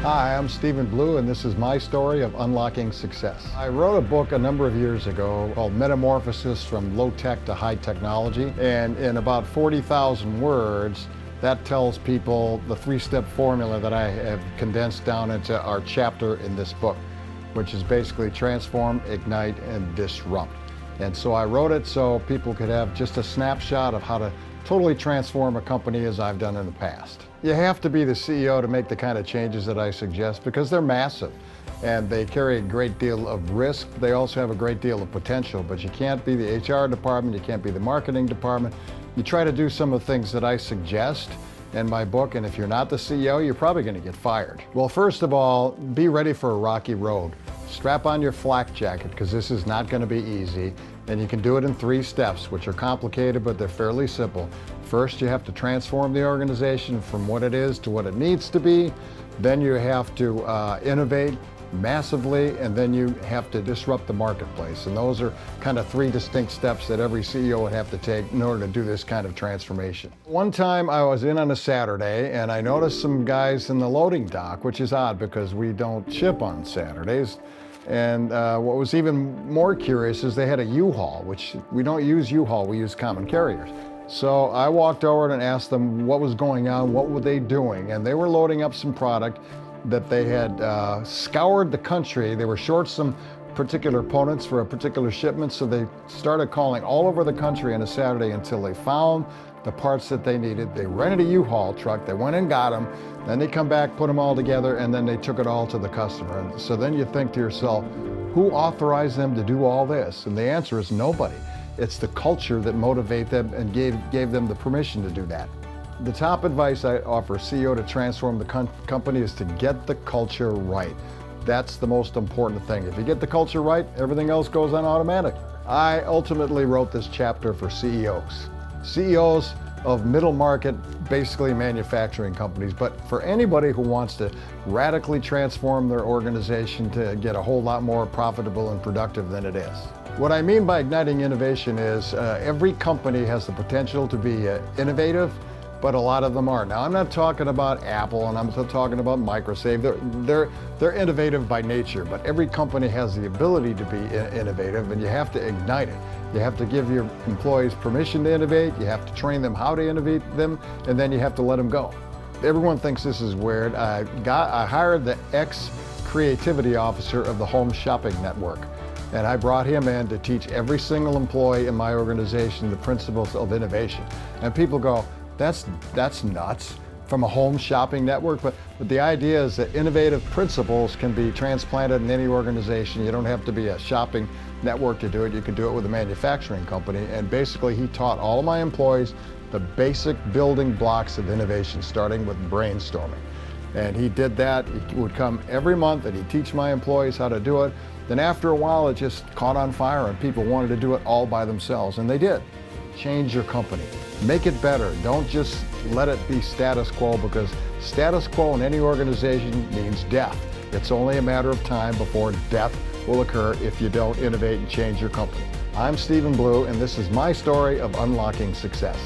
Hi, I'm Stephen Blue, and this is my story of unlocking success. I wrote a book a number of years ago called Metamorphosis from Low Tech to High Technology, and in about 40,000 words, that tells people the three-step formula that I have condensed down into our chapter in this book, which is basically transform, ignite, and disrupt. And so I wrote it so people could have just a snapshot of how to totally transform a company as I've done in the past. You have to be the CEO to make the kind of changes that I suggest because they're massive and they carry a great deal of risk. They also have a great deal of potential, but you can't be the HR department, you can't be the marketing department. You try to do some of the things that I suggest in my book, and if you're not the CEO, you're probably going to get fired. Well, first of all, be ready for a rocky road. Strap on your flak jacket because this is not going to be easy, and you can do it in 3 steps, which are complicated, but they're fairly simple. First, you have to transform the organization from what it is to what it needs to be. Then you have to innovate massively, and then you have to disrupt the marketplace. And those are kind of 3 distinct steps that every CEO would have to take in order to do this kind of transformation. One time I was in on a Saturday and I noticed some guys in the loading dock, which is odd because we don't ship on Saturdays. And what was even more curious is they had a U-Haul, which we don't use U-Haul, we use common carriers. So I walked over and asked them what was going on, what were they doing, and they were loading up some product that they had scoured the country. They were short some particular components for a particular shipment, so they started calling all over the country on a Saturday until they found the parts that they needed. They rented a U-Haul truck, they went and got them, then they come back, put them all together, and then they took it all to the customer. And so then you think to yourself, who authorized them to do all this? And the answer is nobody. It's the culture that motivated them and gave them the permission to do that. The top advice I offer a CEO to transform the company is to get the culture right. That's the most important thing. If you get the culture right, everything else goes on automatic. I ultimately wrote this chapter for CEOs. CEOs of middle market, basically manufacturing companies, but for anybody who wants to radically transform their organization to get a whole lot more profitable and productive than it is. What I mean by igniting innovation is every company has the potential to be innovative, but a lot of them aren't. Now, I'm not talking about Apple and I'm not talking about Microsoft. They're innovative by nature, but every company has the ability to be innovative, and you have to ignite it. You have to give your employees permission to innovate, you have to train them how to innovate them, and then you have to let them go. Everyone thinks this is weird. I hired the ex-creativity officer of the Home Shopping Network, and I brought him in to teach every single employee in my organization the principles of innovation. And people go, that's nuts, from a home shopping network, but the idea is that innovative principles can be transplanted in any organization. You don't have to be a shopping network to do it. You can do it with a manufacturing company. And basically he taught all of my employees the basic building blocks of innovation, starting with brainstorming. And he did that. He would come every month and he'd teach my employees how to do it. Then after a while it just caught on fire and people wanted to do it all by themselves, and they did. Change your company. Make it better. Don't just let it be status quo, because status quo in any organization means death. It's only a matter of time before death will occur if you don't innovate and change your company. I'm Stephen Blue, and this is my story of unlocking success.